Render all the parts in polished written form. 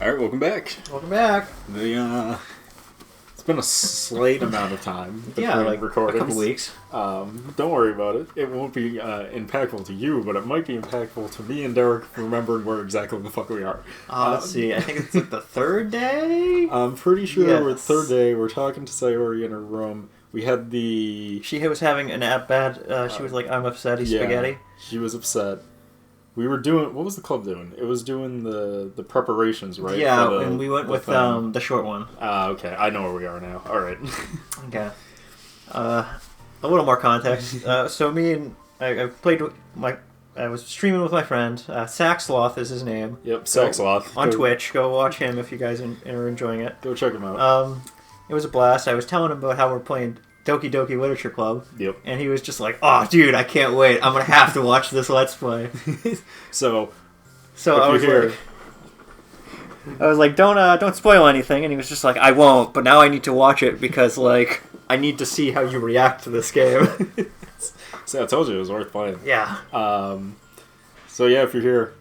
All right, welcome back. Welcome back. It's been a slight amount of time between like recordings. a couple weeks. Don't worry about it. It won't be impactful to you, but it might be impactful to me and Derek remembering where exactly the fuck we are. Let's see. I think it's like the third day. I'm pretty sure we're Yes. third day. We're talking to Sayori in her room. We had the... She was having an bad. She was like, "I'm upset." Spaghetti. She was upset. We were doing... What was the club doing? It was doing the preparations, right? Yeah, and we went with the short one. Okay. I know where we are now. All right. Okay. A little more context. So me and I played with I was streaming with my friend. Sack Sloth is his name. Yep, Sack Sloth. On Twitch. Go watch him if you guys are enjoying it. Go check him out. It was a blast. I was telling him about how we're playing Doki Doki Literature Club. Yep. And he was just like, "Oh, dude, I can't wait. I'm gonna have to watch this Let's Play." So I was like, don't spoil anything, and he was just like, "I won't, but now I need to watch it because like I need to see how you react to this game." So I told you it was worth playing. Yeah. So yeah, if you're here,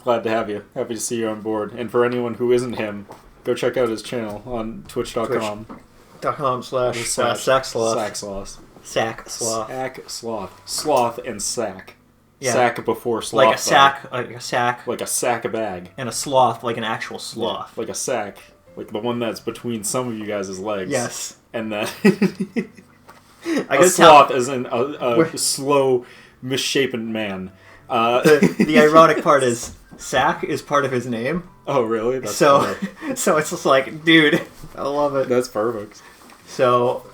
glad to have you. Happy to see you on board. And for anyone who isn't him, go check out his channel on twitch.com. .com/sacksloth. Sacksloth. Sacksloth. Sacksloth. Sloth and sack. Yeah. Sack before sloth. Like a sack, like a sack. Like a sack a bag. And a sloth, like an actual sloth. Yeah, like a sack. Like the one that's between some of you guys' legs. Yes. And then I a sloth is a slow, misshapen man. The ironic part is sack is part of his name. Oh, really? That's so it's just like, dude, I love it. That's perfect. So,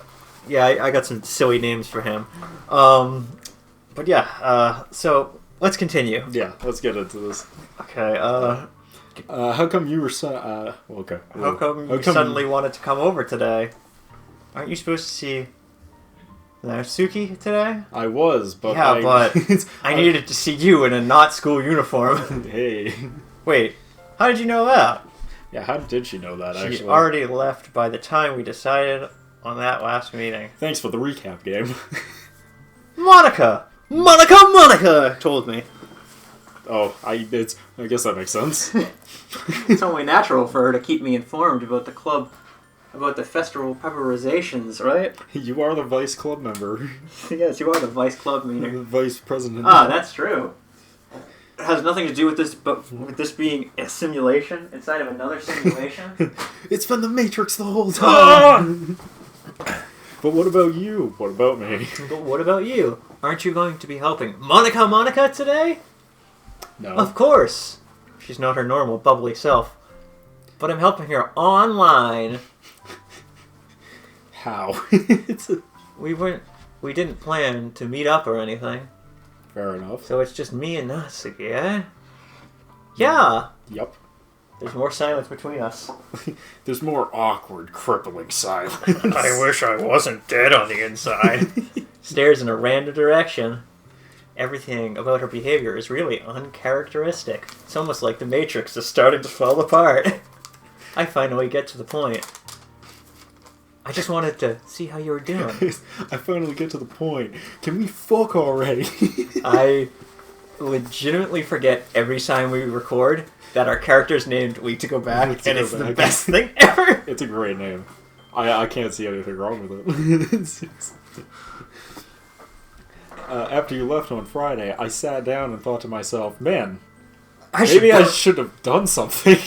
yeah, I got some silly names for him. But yeah, so let's continue. Yeah, let's get into this. Okay, how come you were okay. How come you suddenly wanted to come over today? Aren't you supposed to see Natsuki today? I was, but I needed to see you in a not school uniform. Hey. Wait, how did you know that? Yeah, how did she know that, actually? She already left by the time we decided on that last meeting. Thanks for the recap game. Monica told me. Oh, I guess that makes sense. It's only natural for her to keep me informed about the club, about the festival preparations, right? You are the vice club member. Yes, you are the vice club leader. The vice president. Ah, that's true. It has nothing to do with this, but with this being a simulation inside of another simulation. It's been the Matrix the whole time. But what about you? What about me? But what about you? Aren't you going to be helping Monica today? No. Of course. She's not her normal bubbly self. But I'm helping her online. How? We didn't plan to meet up or anything. Fair enough. So it's just me and Natsuki, eh? Yeah. Yep. There's more silence between us. There's more awkward, crippling silence. I wish I wasn't dead on the inside. Stares in a random direction. Everything about her behavior is really uncharacteristic. It's almost like the Matrix is starting to fall apart. I finally get to the point. I just wanted to see how you were doing. I finally get to the point. Can we fuck already? I legitimately forget every time we record that our character's named Week to Go Back, and it's the best thing ever. It's a great name. I can't see anything wrong with it. After you left on Friday, I sat down and thought to myself, man, maybe I should have done something.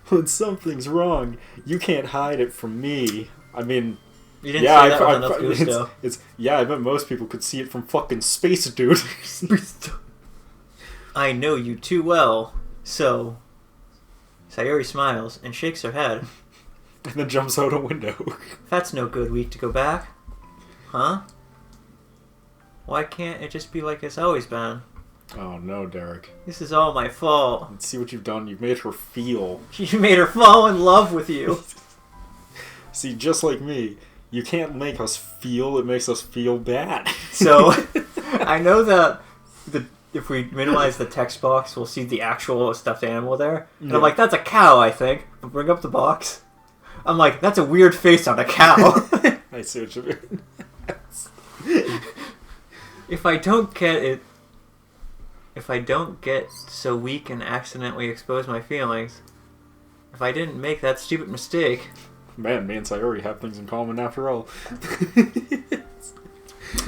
When something's wrong, you can't hide it from me. I mean, you didn't say that with enough gusto. I bet most people could see it from fucking Space Dude. I know you too well, so... Sayori smiles and shakes her head. And then jumps out a window. That's no good, Week to Go Back. Huh? Why can't it just be like it's always been? Oh no, Derek. This is all my fault. Let's see what you've done. You've made her feel. You made her fall in love with you. See, just like me, you can't make us feel, it makes us feel bad. So, I know that if we minimize the text box, we'll see the actual stuffed animal there. And I'm like, that's a cow, I think. But bring up the box. I'm like, that's a weird face on a cow. I see what you mean. If I don't get it... if I don't get so weak and accidentally expose my feelings, if I didn't make that stupid mistake... Man, me and Sayori have things in common after all.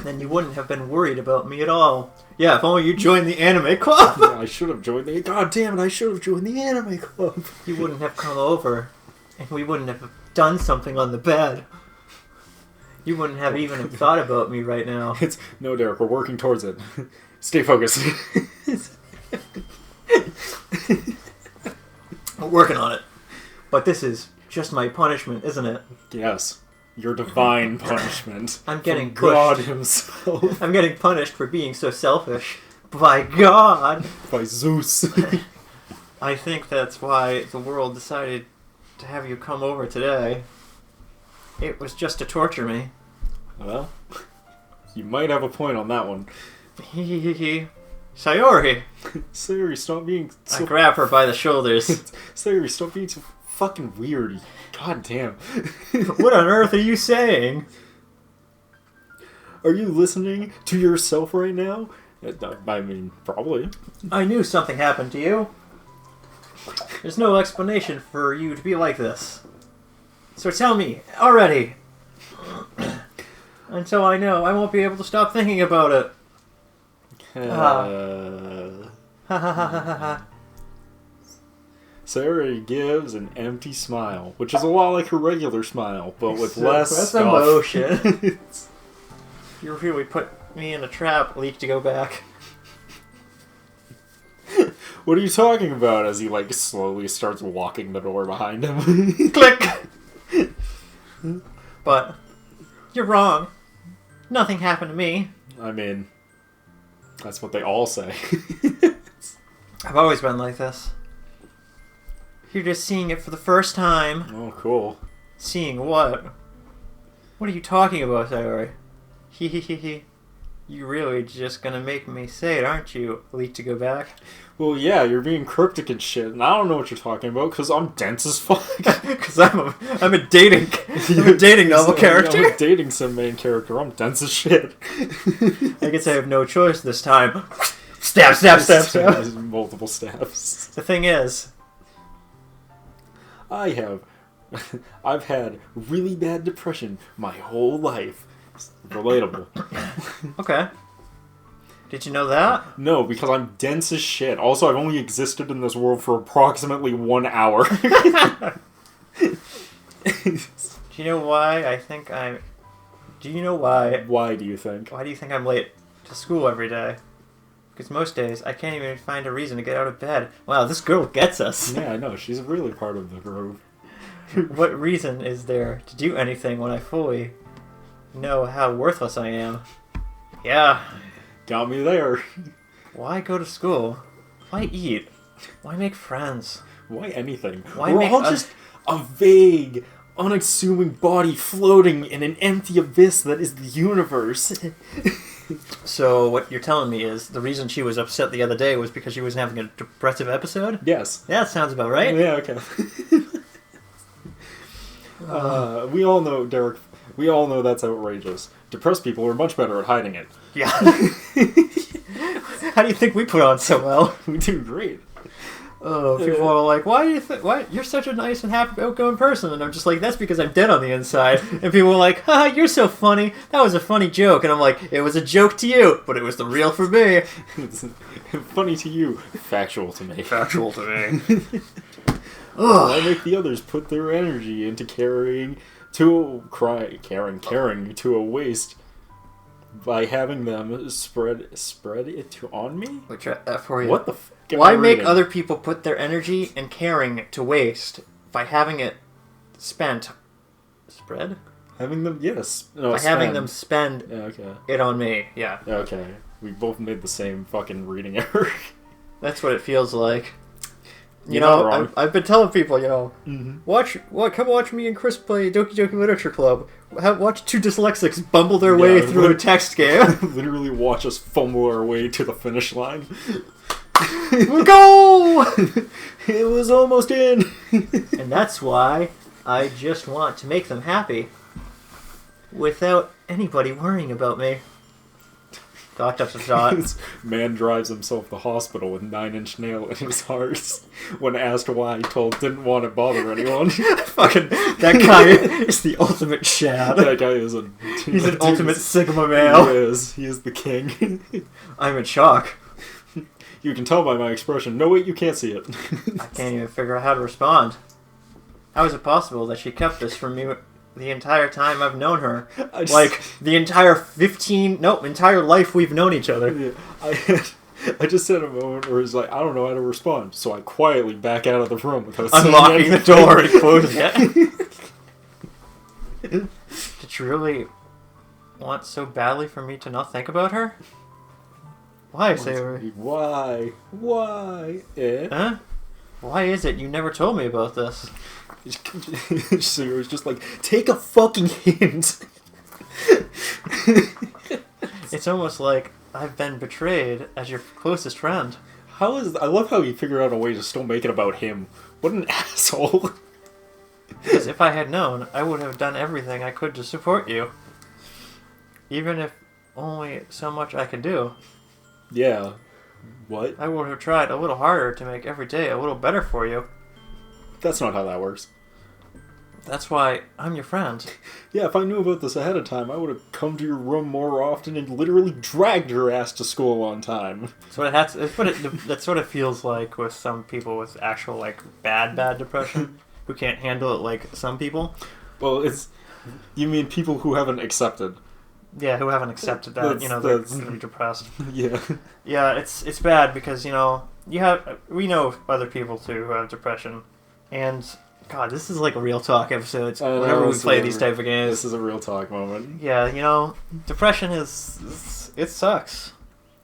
Then you wouldn't have been worried about me at all. Yeah, if only you joined the anime club. Yeah, I should have joined the... God damn it, I should have joined the anime club. You wouldn't have come over, and we wouldn't have done something on the bed. You wouldn't have even thought about me right now. No, Derek, we're working towards it. Stay focused. We're working on it. But this is just my punishment, isn't it? Yes. Your divine punishment. I'm getting from God pushed. himself. I'm getting punished for being so selfish. By God! By Zeus. I think that's why the world decided to have you come over today. It was just to torture me. Well, you might have a point on that one. Sayori! Sayori, stop being so... I grab her by the shoulders. Sayori, stop being so fucking weird. God damn. What on earth are you saying? Are you listening to yourself right now? I mean, probably. I knew something happened to you. There's no explanation for you to be like this. So tell me, already. Until I know, I won't be able to stop thinking about it. Ha ha ha ha ha. Sayori gives an empty smile, which is a lot like her regular smile, but with less stuff. Emotion. You really put me in a trap, Leak, to go back. What are you talking about? As he like slowly starts walking the door behind him. Click! But you're wrong. Nothing happened to me. I mean, that's what they all say. I've always been like this. You're just seeing it for the first time. Oh, cool. Seeing what? What are you talking about, Sayori? Hee hee hee hee. You really just gonna make me say it, aren't you, Leak, to go back? Well, yeah, you're being cryptic and shit, and I don't know what you're talking about, because I'm dense as fuck. Because I'm a dating novel character. I'm a dating sim main character. I'm dense as shit. I guess I have no choice this time. Stab, stab, stab, stab. Multiple stabs. The thing is... I've had really bad depression my whole life. It's relatable. Okay. Did you know that? No, because I'm dense as shit. Also, I've only existed in this world for approximately 1 hour. Do you know why I think I'm... Do you know why... Why do you think? Why do you think I'm late to school every day? Because most days, I can't even find a reason to get out of bed. Wow, this girl gets us. Yeah, I know. She's really part of the group. What reason is there to do anything when I fully know how worthless I am? Yeah. Got me there. Why go to school? Why eat? Why make friends? Why anything? Why We're make all just a vague, unassuming body floating in an empty abyss that is the universe. So what you're telling me is the reason she was upset the other day was because she was having a depressive episode? Yes. Yeah, that sounds about right. Yeah, okay. We all know, Derek, we all know that's outrageous. Depressed people are much better at hiding it. Yeah. How do you think we put on so well? We do great. Oh, people are like, why do you think, why, you're such a nice and happy, outgoing person. And I'm just like, that's because I'm dead on the inside. And people are like, haha, you're so funny. That was a funny joke. And I'm like, it was a joke to you, but it was the real for me. It's funny to you, factual to me. Factual to me. Why make the others put their energy into carrying to a waste by having them spread it on me? Which for you. What the fuck? Why make other people put their energy and caring to waste by having it spent? Spread? Having them, yes. No, by having them spend it on me, yeah. Okay. We both made the same fucking reading error. That's what it feels like. You You're know, not wrong. I've been telling people, you know, Mm-hmm. come watch me and Chris play Doki Doki Literature Club. Watch two dyslexics bumble their way through a text game. Literally watch us fumble our way to the finish line. Go! It was almost in. And that's why I just want to make them happy without anybody worrying about me. This man drives himself to hospital with 9-inch nail in his heart. When asked why, he didn't want to bother anyone. Fucking, that guy is the ultimate Shad. That guy is He's an ultimate Sigma male. He is. He is the king. I'm in shock. You can tell by my expression. No, wait, you can't see it. I can't even figure out how to respond. How is it possible that she kept this from me the entire time I've known her? Like, the entire entire life we've known each other. Yeah, I just had a moment where it's like, I don't know how to respond, so I quietly back out of the room without unlocking the door and closing it. Did you really want so badly for me to not think about her? Why, Savory? Why? Huh? Why is it you never told me about this? Savory's just like, take a fucking hint. It's almost like I've been betrayed as your closest friend. I love how he figured out a way to still make it about him. What an asshole. Because if I had known, I would have done everything I could to support you. Even if only so much I could do. Yeah. What? I would have tried a little harder to make every day a little better for you. That's not how that works. That's why I'm your friend. Yeah, if I knew about this ahead of time, I would have come to your room more often and literally dragged your ass to school on time. That sort of feels like with some people with actual, like, bad depression who can't handle it like some people. Well, you mean people who haven't accepted. Yeah, who haven't accepted that, they're going to be depressed. Yeah. Yeah, it's bad because, we know other people too who have depression. And, God, this is like a real talk episode. Whenever we play these type of games. This is a real talk moment. Yeah, depression it sucks.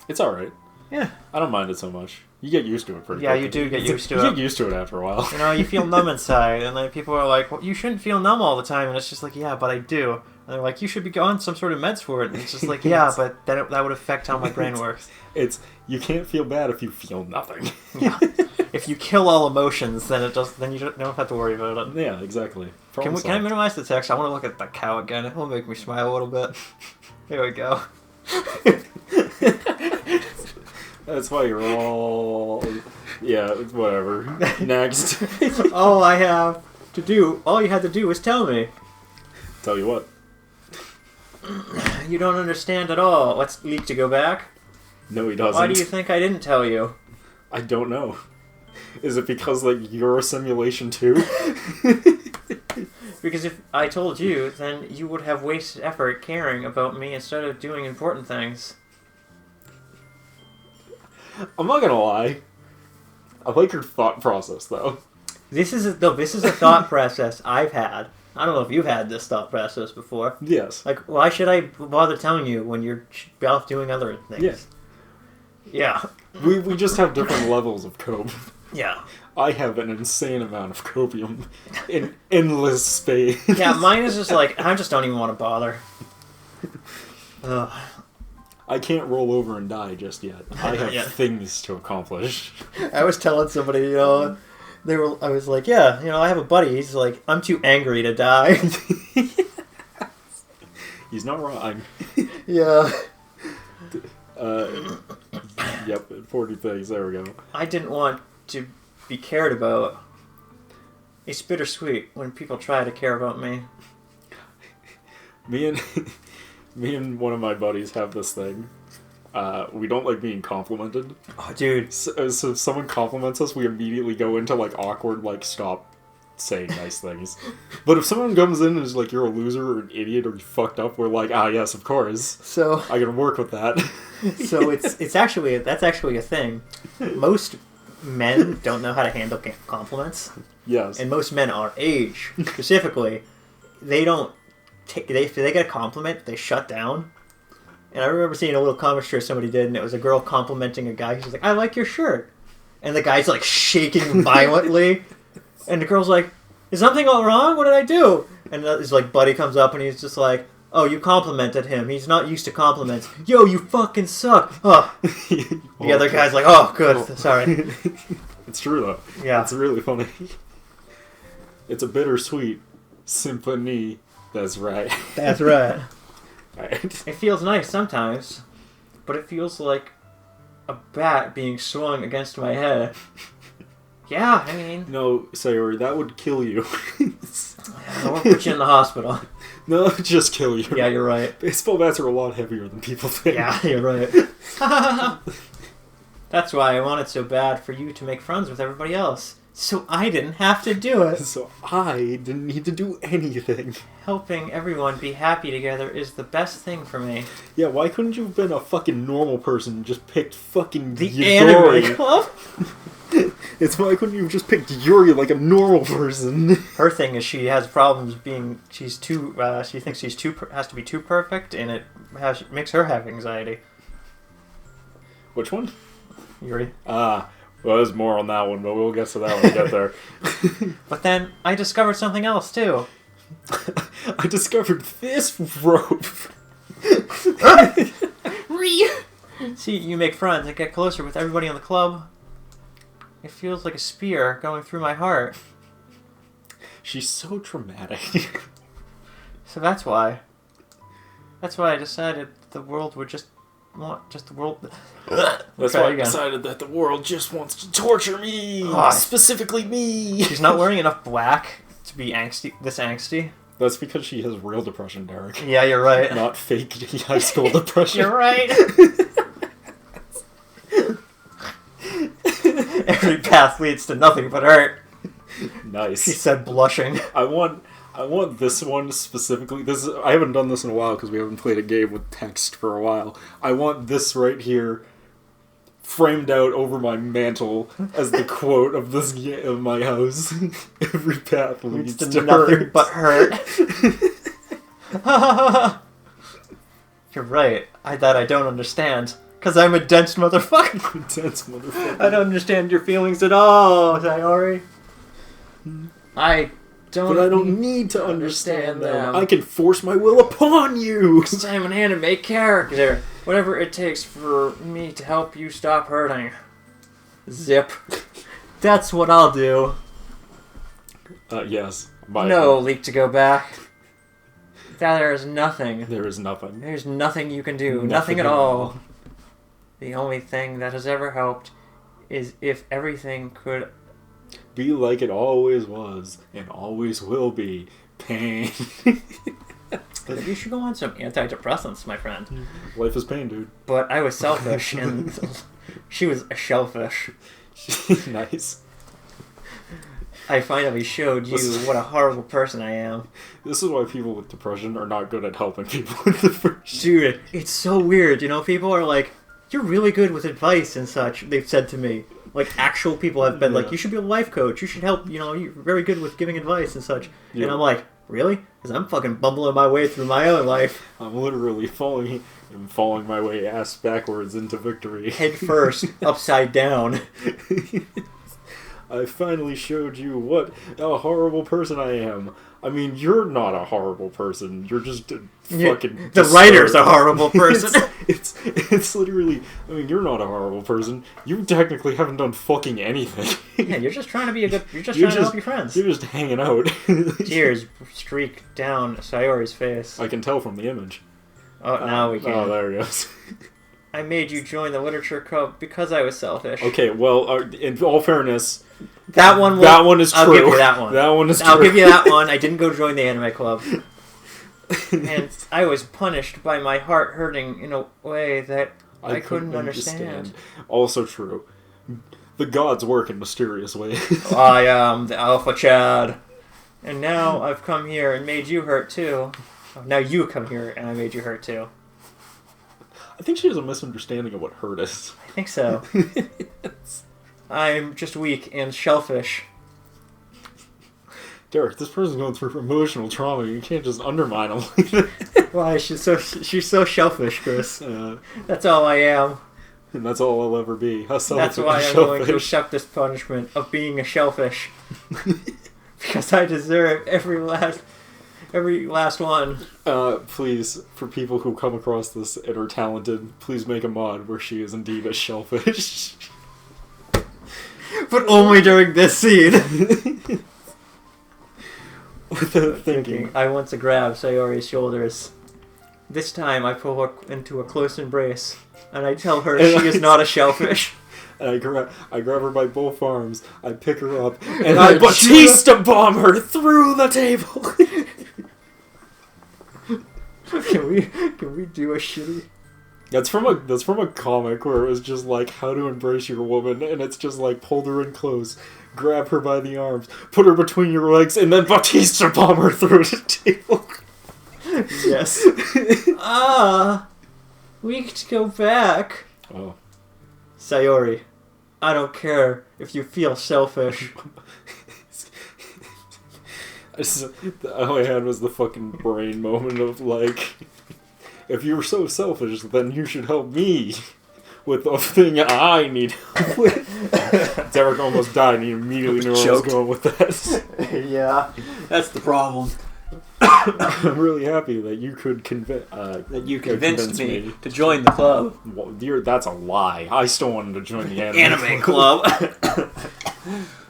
It's alright. Yeah. I don't mind it so much. You get used to it pretty quickly. Yeah, you do get used to it. You get used to it after a while. You feel numb inside, and then people are like, well, you shouldn't feel numb all the time, and it's just like, yeah, but I do. And they're like, you should be on some sort of meds for it. And it's just like, yeah, but that would affect how my brain works. You can't feel bad if you feel nothing. Yeah. If you kill all emotions, then you don't have to worry about it. Yeah, exactly. Can I minimize the text? I want to look at the cow again. It will make me smile a little bit. Here we go. That's why you're all... Yeah, whatever. Next. All you had to do was tell me. Tell you what. You don't understand at all. Let's leak to go back. No, he doesn't. Why do you think I didn't tell you? I don't know. Is it because, you're a simulation too? Because if I told you, then you would have wasted effort caring about me instead of doing important things. I'm not gonna lie. I like your thought process, though. This is a thought process I've had. I don't know if you've had this thought process before. Yes. Like, why should I bother telling you when you're off doing other things? Yes. Yeah. We just have different levels of cope. Yeah. I have an insane amount of copium in endless space. Yeah, mine is just like, I just don't even want to bother. Ugh. I can't roll over and die just yet. I have things to accomplish. I was telling somebody, I was like, yeah, I have a buddy. He's like, I'm too angry to die. He's not wrong. Yeah. Yep, 40 things. There we go. I didn't want to be cared about. It's bittersweet when people try to care about me. Me and one of my buddies have this thing. We don't like being complimented. Oh, dude. So if someone compliments us, we immediately go into awkward, stop saying nice things. But if someone comes in and is like, you're a loser or an idiot or you fucked up, we're like, yes, of course. So I can work with that. So that's actually a thing. Most men don't know how to handle compliments. Yes. And most men our age, specifically, they don't take. If they get a compliment, they shut down. And I remember seeing a little comic strip somebody did, and it was a girl complimenting a guy. She's like, "I like your shirt," and the guy's shaking violently, and the girl's like, "Is something all wrong? What did I do?" And his buddy comes up, and he's just like, "Oh, you complimented him. He's not used to compliments. Yo, you fucking suck." Oh. The other guy's like, "Oh, good. Sorry." It's true though. Yeah, it's really funny. It's a bittersweet symphony. That's right. That's right. Right. It feels nice sometimes. but it feels like a bat being swung against my head. Yeah, I mean... No, Sayori, that would kill you. I won't put you in the hospital. No, just kill you. Yeah, you're right. Baseball bats are a lot heavier than people think. Yeah, you're right. That's why I wanted so bad for you to make friends with everybody else. So I didn't have to do it. So I didn't need to do anything. Helping everyone be happy together is the best thing for me. Yeah, why couldn't you have been a fucking normal person and just picked fucking The Yuri? anime club? It's why couldn't you have just picked Yuri like a normal person? Her thing is she has problems being... She's too... she thinks she's too... has to be too perfect, and it makes her have anxiety. Which one? Yuri. Well, there's more on that one, but we'll get to that when we get there. But then I discovered something else, too. I discovered this rope. See, you make friends and get closer with everybody in the club. It feels like a spear going through my heart. She's so dramatic. So that's why. That's why I decided the world would just want... Just the world... That's why I decided that the world just wants to torture me. Specifically me. She's not wearing enough black to be angsty. This angsty. That's because she has real depression, Derek. Yeah, you're right. Not fake high school depression. You're right. Every path leads to nothing but hurt. Nice. She said, blushing. I want this one specifically. I haven't done this in a while because we haven't played a game with text for a while. I want this right here framed out over my mantle as the quote of of my house. Every path leads to nothing hurt. but hurt. You're right. That I don't understand. Because I'm a dense motherfucker. Dense motherfucker. I don't understand your feelings at all, Sayori. I don't need to understand them. I can force my will upon you. Because I'm an anime character. Whatever it takes for me to help you stop hurting. Zip. That's what I'll do. Yes. No leak to go back. There is nothing. There is nothing. There's nothing you can do. Nothing at all. The only thing that has ever helped is if everything could be like it always was and always will be. Pain. But you should go on some antidepressants, my friend. Life is pain, dude. But I was selfish, and she was a shellfish. Nice. I finally showed you what a horrible person I am. This is why people with depression are not good at helping people with depression. Dude, it's so weird. You know, people are like, you're really good with advice and such, they've said to me. Like, actual people have been like, you should be a life coach. You should help, you know, you're very good with giving advice and such. Yeah. And I'm like, really? Because I'm fucking bumbling my way through my own life. I'm literally falling my way ass backwards into victory. Head first, upside down. I finally showed you what a horrible person I am. I mean, you're not a horrible person. You're just fucking... The writer's a horrible person. It's literally... I mean, you're not a horrible person. You technically haven't done fucking anything. Yeah, you're just trying to be a good... You're just trying to help your friends. You're just hanging out. Tears streak down Sayori's face. I can tell from the image. Oh, now we can. Oh, there it goes. I made you join the literature club because I was selfish. Okay, well, in all fairness... That one is true. I'll give you that one. That one is true. I'll give you that one. I didn't go join the anime club. And I was punished by my heart hurting in a way that I couldn't understand. Also true. The gods work in mysterious ways. I am the Alpha Chad. And now I've come here and made you hurt too. Now you come here and I made you hurt too. I think she has a misunderstanding of what hurt is. I think so. Yes. I'm just weak and shellfish. Derek, this person's going through emotional trauma. You can't just undermine them like that. Why? She's so shellfish, Chris. That's all I am. And that's all I'll ever be. That's why I'm going to accept this punishment of being a shellfish. Because I deserve every last one. Please, for people who come across this and are talented, please make a mod where she is indeed a shellfish. But only during this scene. Without thinking. I want to grab Sayori's shoulders. This time I pull her into a close embrace, and I tell her And she is not a shellfish. And I grab her by both arms, I pick her up, and I Batista bomb her through the table! Can we do a shitty... That's from a comic where it was just like how to embrace your woman, and it's just like hold her in close, grab her by the arms, put her between your legs, and then Batista bomb her through the table. Yes. We could go back. Oh. Sayori, I don't care if you feel selfish. All I had was the fucking brain moment of like, if you were so selfish, then you should help me with the thing I need help with. Derek almost died and he immediately knew where I was going with that. Yeah, that's the problem. I'm really happy that you could convince me to join the club. Well, that's a lie. I still wanted to join the anime club.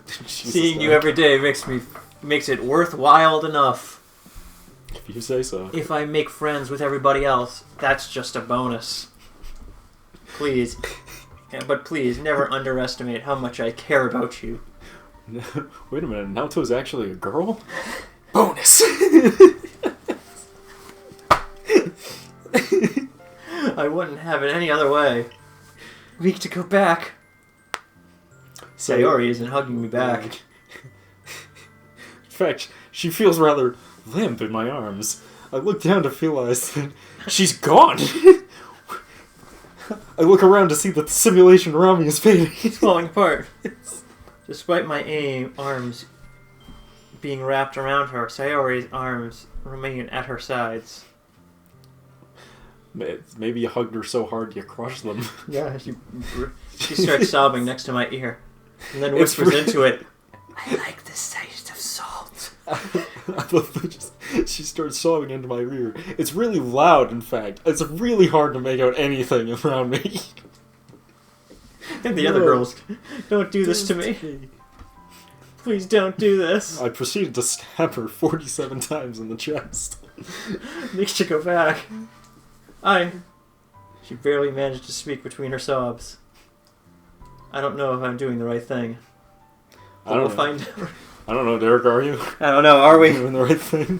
Seeing you every day makes it worthwhile enough. If you say so. If I make friends with everybody else, that's just a bonus. Please. But please, never underestimate how much I care about you. Wait a minute, Naoto's actually a girl? Bonus! I wouldn't have it any other way. Weak to go back. Sayori isn't hugging me back. In fact, she feels rather limp in my arms. I look down to realize that she's gone! I look around to see that the simulation around me is fading. It's falling apart. Despite my arms being wrapped around her, Sayori's arms remain at her sides. Maybe you hugged her so hard you crushed them. Yeah, she starts sobbing next to my ear, and then whispers into it, I like the taste of salt. She starts sobbing into my ear. It's really loud, in fact. It's really hard to make out anything around me. And the other girls, don't do this to me. Please don't do this. I proceeded to stab her 47 times in the chest. Makes you go back. She barely managed to speak between her sobs. I don't know if I'm doing the right thing. We'll find out. I don't know, Derek, are you? I don't know, are we? Doing the right thing?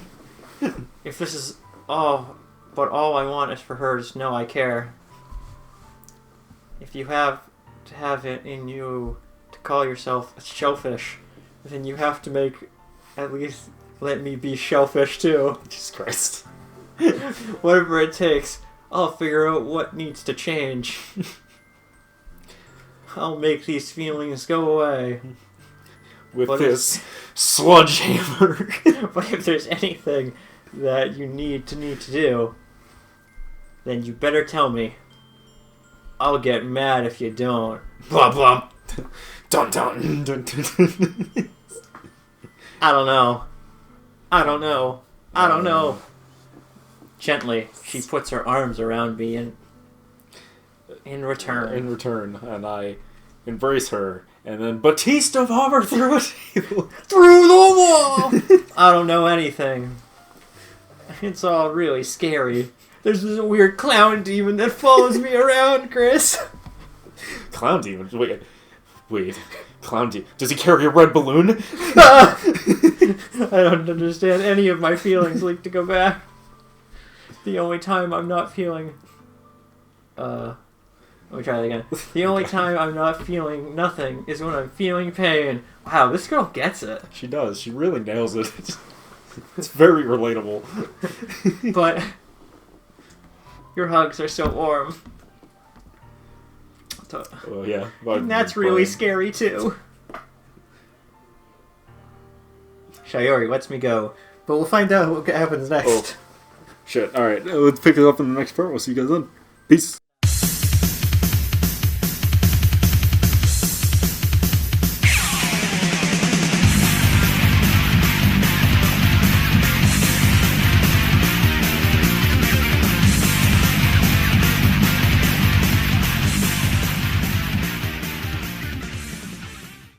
If this is all I want is for her to know I care. If you have to have it in you to call yourself a shellfish, then you have to at least let me be shellfish too. Jesus Christ. Whatever it takes, I'll figure out what needs to change. I'll make these feelings go away. With this sludge hammer. But if there's anything that you need to do, then you better tell me. I'll get mad if you don't. Blah blah. Dun dun dun dun. I don't know. Gently, she puts her arms around me in return. And I embrace her. And then Batista bomb her through a table. Through the wall! I don't know anything. It's all really scary. There's this weird clown demon that follows me around, Chris. Clown demon? Wait. Clown demon. Does he carry a red balloon? I don't understand any of my feelings, Leak to go back. The only time I'm not feeling... Let me try that again. The only time I'm not feeling nothing is when I'm feeling pain. Wow, this girl gets it. She does. She really nails it. It's very relatable. But your hugs are so warm. Oh, yeah. And that's really scary, too. Sayori lets me go. But we'll find out what happens next. Oh. Shit. Alright. Let's pick it up in the next part. We'll see you guys then. Peace.